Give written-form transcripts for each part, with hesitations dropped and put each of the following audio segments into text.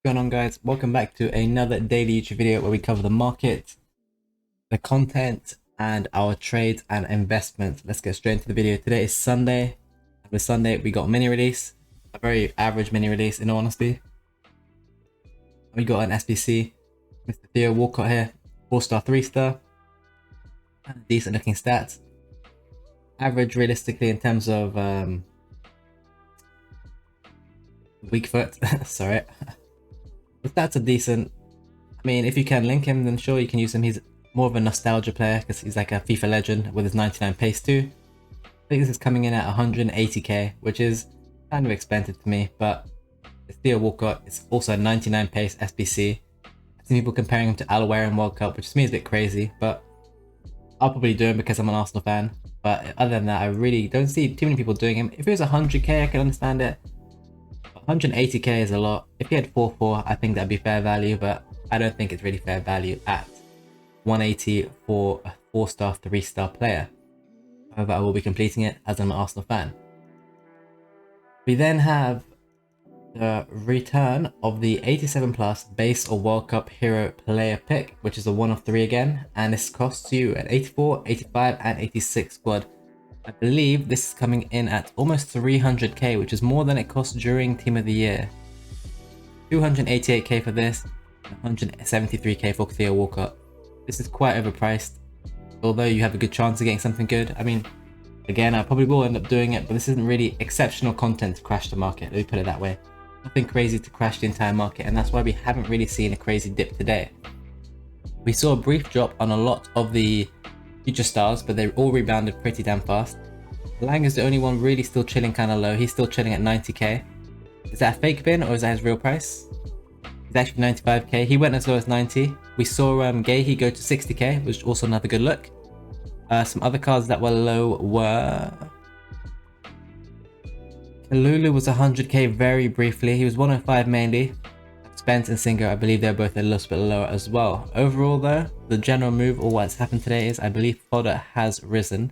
What's going on, guys? Welcome back to another daily YouTube video where we cover the market, the content, and our trades and investments. Let's get straight into the video. Today is Sunday. With Sunday, we got a mini release, a very average mini release in all honesty. We got an SBC, Mr. Theo Walcott here, 4-star, 3-star, and decent looking stats. Average realistically in terms of weak foot, sorry. The stats are decent. I mean, if you can link him, then sure, you can use him. He's more of a nostalgia player because he's like a FIFA legend with his 99 pace too. I think this is coming in at 180k, which is kind of expensive to me, but it's Theo Walcott. It's also a 99 pace SBC. I've seen people comparing him to Alaware in World Cup, which to me is a bit crazy, but I'll probably do him because I'm an Arsenal fan. But other than that, I really don't see too many people doing him. If it was 100k, I can understand it. 180k is a lot. If he had 4-4, I think that'd be fair value, but I don't think it's really fair value at 180 for a 4-star, 3-star player. However, I will be completing it as I'm an Arsenal fan. We then have the return of the 87 plus base or World Cup hero player pick, which is a 1 of 3 again, and this costs you an 84, 85, and 86 squad. I believe this is coming in at almost 300k, which is more than it cost during Team of the Year. 288k for this, and 173k for Theo Walcott. This is quite overpriced, although you have a good chance of getting something good. I mean, again, I probably will end up doing it, but this isn't really exceptional content to crash the market, let me put it that way. Nothing crazy to crash the entire market, and that's why we haven't really seen a crazy dip today. We saw a brief drop on a lot of the future stars, but they all rebounded pretty damn fast. Lang is the only one really still chilling kind of low. He's still chilling at 90k. Is that a fake bin or is that his real price? He's actually 95k. He went as low as 90. We saw Gahey go to 60k, which is also another good look. Some other cards that were low were... Kalulu was 100k very briefly. He was 105 mainly. Spence and Singer, I believe they're both a little bit lower as well. Overall though, the general move or what's happened today is I believe Fodder has risen.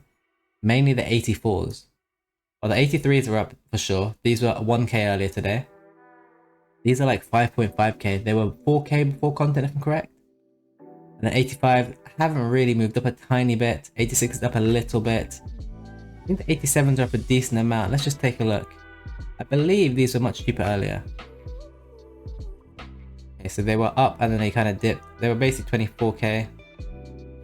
Mainly the 84s. Well, the 83s are up for sure. These were 1k earlier today. These are like 5.5k. They were 4k before content if I'm correct. And then 85 haven't really moved up a tiny bit. 86 is up a little bit. I think the 87s are up a decent amount. Let's just take a look. I believe these were much cheaper earlier. Okay, so they were up and then they kind of dipped. They were basically 24k.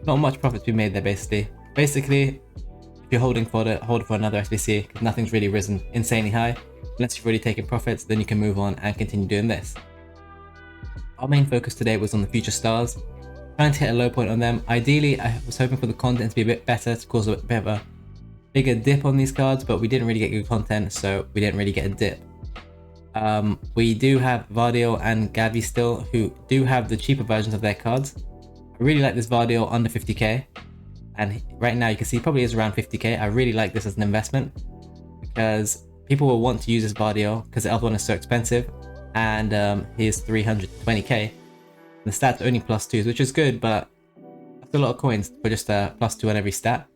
Not much profit to be made there basically. Basically, if you're holding Fodder, hold for another SBC because nothing's really risen insanely high. Unless you've already taken profits, then you can move on and continue doing this. Our main focus today was on the future stars. Trying to hit a low point on them. Ideally, I was hoping for the content to be a bit better to cause a bit of a bigger dip on these cards, but we didn't really get good content, so we didn't really get a dip. We do have Vardio and Gavi still, who do have the cheaper versions of their cards. I really like this Vardio under 50k, and right now you can see probably is around 50k. I really like this as an investment because people will want to use this Vardio because the other one is so expensive, and he is 320k. The stats only +2s, which is good, but that's a lot of coins for just a +2 on every stat.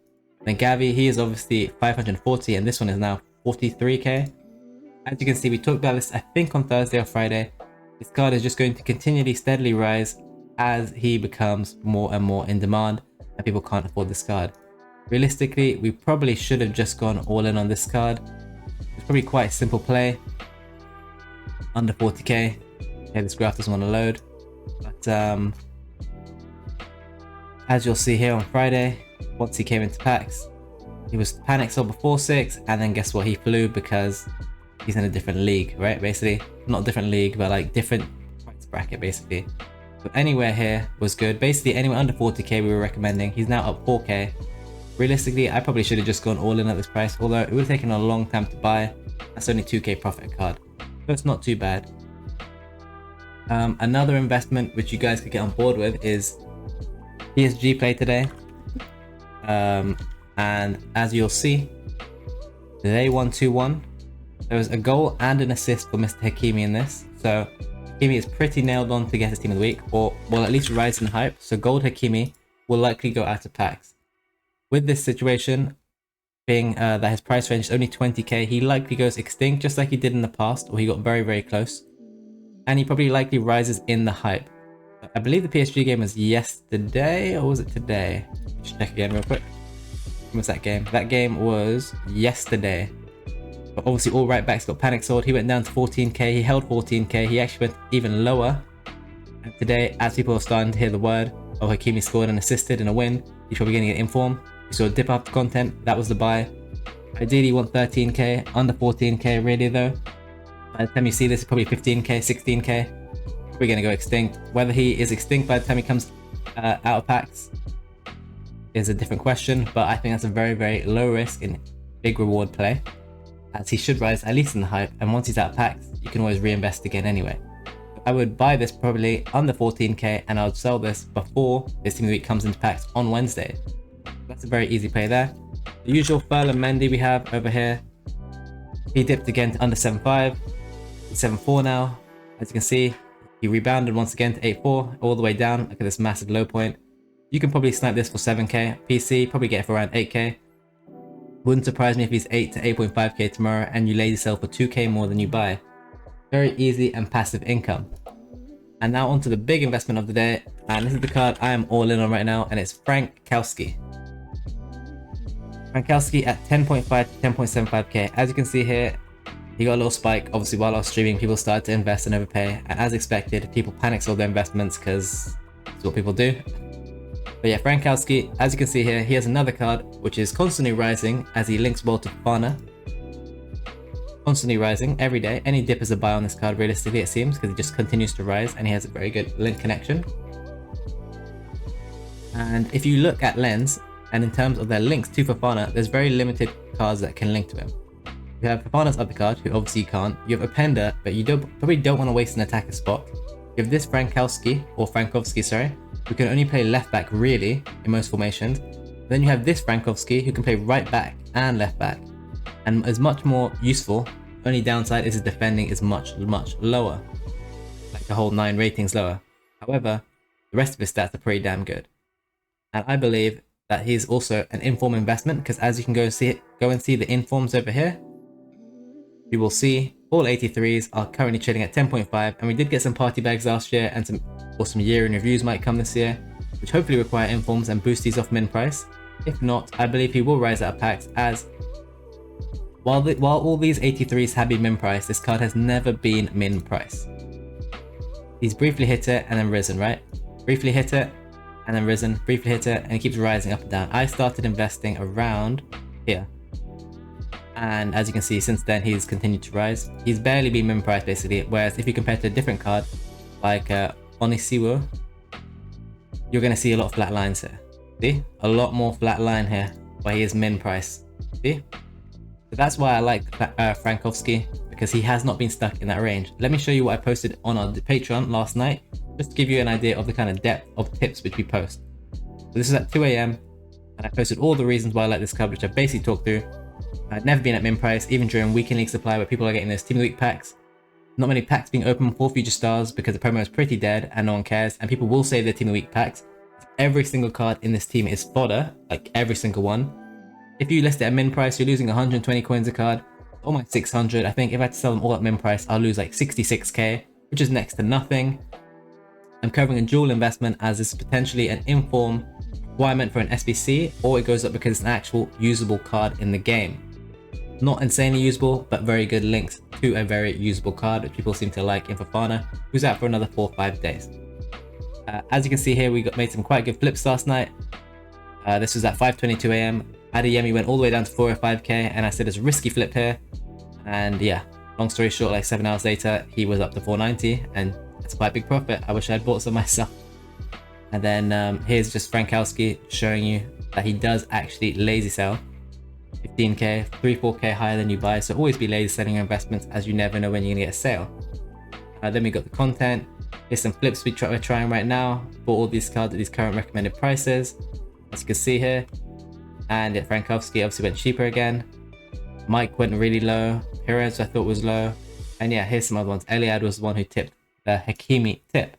Then Gavi, he is obviously 540, and this one is now 43k. As you can see, we talked about this, I think, on Thursday or Friday. This card is just going to continually, steadily rise as he becomes more and more in demand, and people can't afford this card. Realistically, we probably should have just gone all in on this card. It's probably quite a simple play. Under 40k. Okay, this graph doesn't want to load. But as you'll see here on Friday, once he came into packs, he was panic sold before 6, and then guess what? He flew because he's in a different league, right? Basically, not a different league, but like different price bracket, basically. So anywhere here was good. Basically, anywhere under 40k we were recommending. He's now up 4k. Realistically, I probably should have just gone all in at this price, although it would have taken a long time to buy. That's only 2k profit card, so it's not too bad. Another investment which you guys could get on board with is PSG play today. And as you'll see, they won 2-1. There was a goal and an assist for Mr. Hakimi in this. So Hakimi is pretty nailed on to get his team of the week, or will at least rise in hype. So gold Hakimi will likely go out of packs. With this situation being that his price range is only 20k, he likely goes extinct just like he did in the past, or he got very, very close. and he probably likely rises in the hype. I believe the PSG game was yesterday, or was it today? Just check again real quick. When was that game? That game was yesterday. But obviously all right backs got panic sold. He went down to 14k, he held 14k, he actually went even lower. And today, as people are starting to hear the word of Hakimi scored and assisted in a win, he's probably getting an inform. You saw a dip after content, that was the buy. Ideally you want 13k, under 14k really though. By the time you see this, it's probably 15k, 16k. We're gonna go extinct. Whether he is extinct by the time he comes out of packs is a different question, but I think that's a very, very low risk and big reward play, as he should rise at least in the hype, and once he's out of packs, you can always reinvest again anyway. I would buy this probably under 14k, and I would sell this before this team of the week comes into packs on Wednesday. That's a very easy play there. The usual Ferland Mendy we have over here. He dipped again to under 7.5. He's 7.4 now. As you can see, he rebounded once again to 8.4, all the way down. Look at this massive low point. You can probably snipe this for 7k. PC, probably get it for around 8k. Wouldn't surprise me if he's 8 to 8.5k tomorrow and you lazy sell for 2k more than you buy. Very easy and passive income. And now onto the big investment of the day. And this is the card I am all in on right now, and it's Frankowski. Frankowski at 10.5 to 10.75k. As you can see here, he got a little spike. Obviously, while I was streaming, people started to invest and overpay. And as expected, people panicked all their investments because that's what people do. But yeah, Frankowski, as you can see here, he has another card which is constantly rising as he links well to Fodder. Constantly rising every day. Any dip is a buy on this card, realistically, it seems, because he just continues to rise and he has a very good link connection. And if you look at Lens, and in terms of their links to Fofana, there's very limited cards that can link to him. You have Fofana's other card, who obviously you can't. You have Openda, but you probably don't want to waste an attacker spot. You have this Frankowski, or Frankowski, sorry, who can only play left back really in most formations. Then you have this Frankowski, who can play right back and left back, and is much more useful. Only downside is his defending is much, much lower, like a whole 9 ratings lower. However, the rest of his stats are pretty damn good. And I believe that he's also an inform investment, because as you can go and see the informs over here, you will see all 83s are currently trading at 10.5, and we did get some party bags last year, and some year in reviews might come this year, which hopefully require informs and boost these off min price. If not, I believe he will rise out of packs, as while all these 83s have been min price, this card has never been min price. He's briefly hit it and then risen, right? Briefly hit it and then risen, briefly hit it, and he keeps rising up and down. I started investing around here, and as you can see, since then he's continued to rise. He's barely been min price basically, whereas if you compare to a different card like Onisiwo, you're going to see a lot of flat lines here. See? A lot more flat line here where he is min price. See? So that's why I like Frankowski, because he has not been stuck in that range. Let me show you what I posted on our Patreon last night, just to give you an idea of the kind of depth of tips which we post. So this is at 2 AM, and I posted all the reasons why I like this card, which I basically talked through. I've never been at min price, even during weekend league supply where people are getting those team of the week packs. Not many packs being opened for future stars because the promo is pretty dead and no one cares, and people will save their team of the week packs. Every single card in this team is fodder, like every single one. If you list it at min price, you're losing 120 coins a card, almost 600. I think if I had to sell them all at min price, I'll lose like 66k, which is next to nothing. I'm covering a dual investment, as this is potentially an inform requirement for an SBC, or it goes up because it's an actual usable card in the game. Not insanely usable, but very good links to a very usable card, which people seem to like in Fofana, who's out for another 4 or 5 days. As you can see here, we made some quite good flips last night. This was at 5:22 AM. Adeyemi went all the way down to 405k, and I said it's a risky flip here. And yeah, long story short, like 7 hours later, he was up to 490, and that's quite a big profit. I wish I had bought some myself. And then here's just Frankowski showing you that he does actually lazy sell. 15k, 3-4k higher than you buy, so always be lazy selling your investments, as you never know when you're gonna get a sale. Then we got the content. Here's some flips we're trying right now. Bought all these cards at these current recommended prices, as you can see here. And yeah, Frankowski obviously went cheaper again. Mike went really low. Perez I thought was low. And yeah, here's some other ones. Eliad was the one who tipped the Hakimi tip.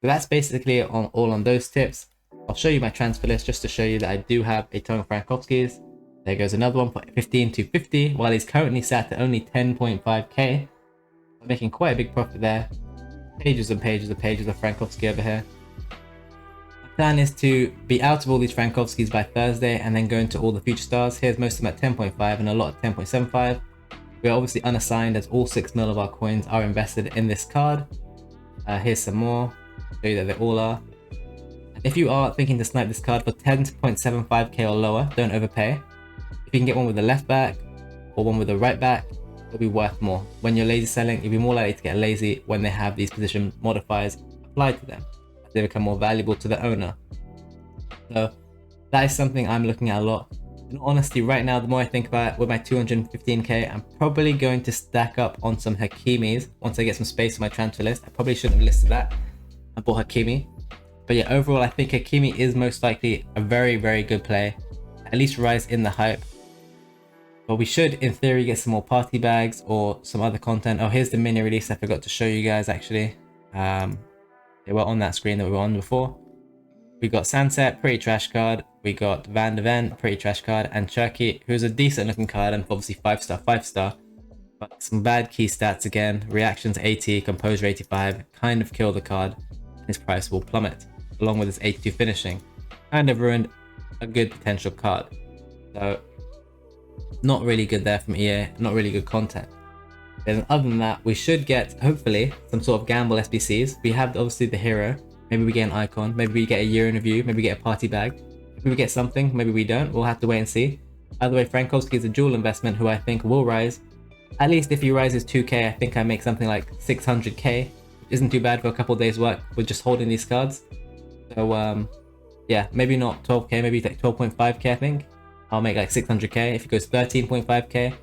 So that's basically all on those tips. I'll show you my transfer list just to show you that I do have a ton of Frankowskis. There goes another one for 15 to 50, while he's currently sat at only 10.5k. I'm making quite a big profit there. pages and pages and pages of Frankowski over here. My plan is to be out of all these Frankowskis by Thursday and then go into all the future stars. Here's most of them at 10.5 and a lot at 10.75. We are obviously unassigned as all 6 mil of our coins are invested in this card. Here's some more, show you that they all are. And if you are thinking to snipe this card for 10.75k or lower, don't overpay. If you can get one with the left back or one with the right back, it'll be worth more. When you're lazy selling, you'll be more likely to get lazy when they have these position modifiers applied to them, as they become more valuable to the owner. So that is something I'm looking at a lot. In honesty, right now, the more I think about it, with my 215k, I'm probably going to stack up on some Hakimis once I get some space on my transfer list. I probably shouldn't have listed that. I bought Hakimi. But yeah, overall, I think Hakimi is most likely a very, very good play. At least rise in the hype. But we should, in theory, get some more party bags or some other content. Oh, here's the mini release I forgot to show you guys, actually. They were on that screen that we were on before. We got Sunset, pretty trash card. We got Van de Ven, pretty trash card. And Cherky, who's a decent looking card and obviously 5-star. But some bad key stats again. Reactions 80, composure 85. Kind of kill the card. His price will plummet, along with his 82 finishing. Kind of ruined a good potential card. So, not really good there from EA. Not really good content. Then other than that, we should get, hopefully, some sort of gamble SBCs. We have obviously the hero. Maybe we get an icon, maybe we get a year in review, maybe we get a party bag, maybe we get something, maybe we don't. We'll have to wait and see. Either way, Frankowski is a dual investment who I think will rise. At least if he rises 2k, I think I make something like 600k, which isn't too bad for a couple of days work with just holding these cards. So yeah, maybe not 12k, maybe like 12.5k I think. I'll make like 600k. If it goes 13.5k,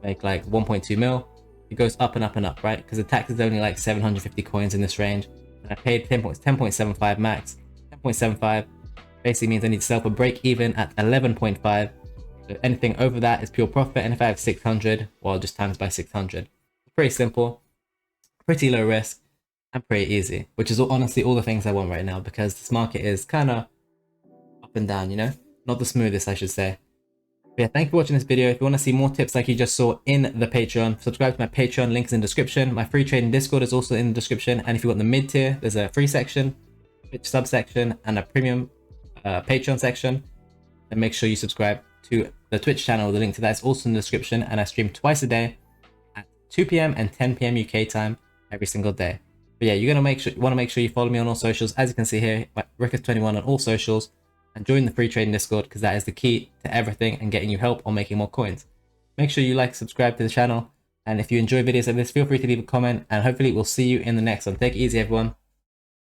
make like 1.2 mil. It goes up and up and up, right? Because the tax is only like 750 coins in this range. And I paid 10.75 max. 10.75 basically means I need to sell for break even at 11.5. So anything over that is pure profit. And if I have 600, well, just times by 600. Pretty simple, pretty low risk, and pretty easy. Which is honestly all the things I want right now, because this market is kind of up and down, you know? Not the smoothest, I should say. But yeah, thank you for watching this video. If you want to see more tips like you just saw in the Patreon, subscribe to my Patreon, link is in the description. My free trading Discord is also in the description. And if you want the mid tier, there's a free section, subsection, and a premium Patreon section. And make sure you subscribe to the Twitch channel. The link to that is also in the description. And I stream twice a day at 2 p.m. and 10 p.m. UK time every single day. But yeah, you're gonna want to make sure you follow me on all socials. As you can see here, Rickers21 on all socials. And join the free trading Discord, because that is the key to everything and getting you help on making more coins. Make sure you like, subscribe to the channel, and if you enjoy videos like this, feel free to leave a comment, and hopefully we'll see you in the next one. Take it easy, everyone.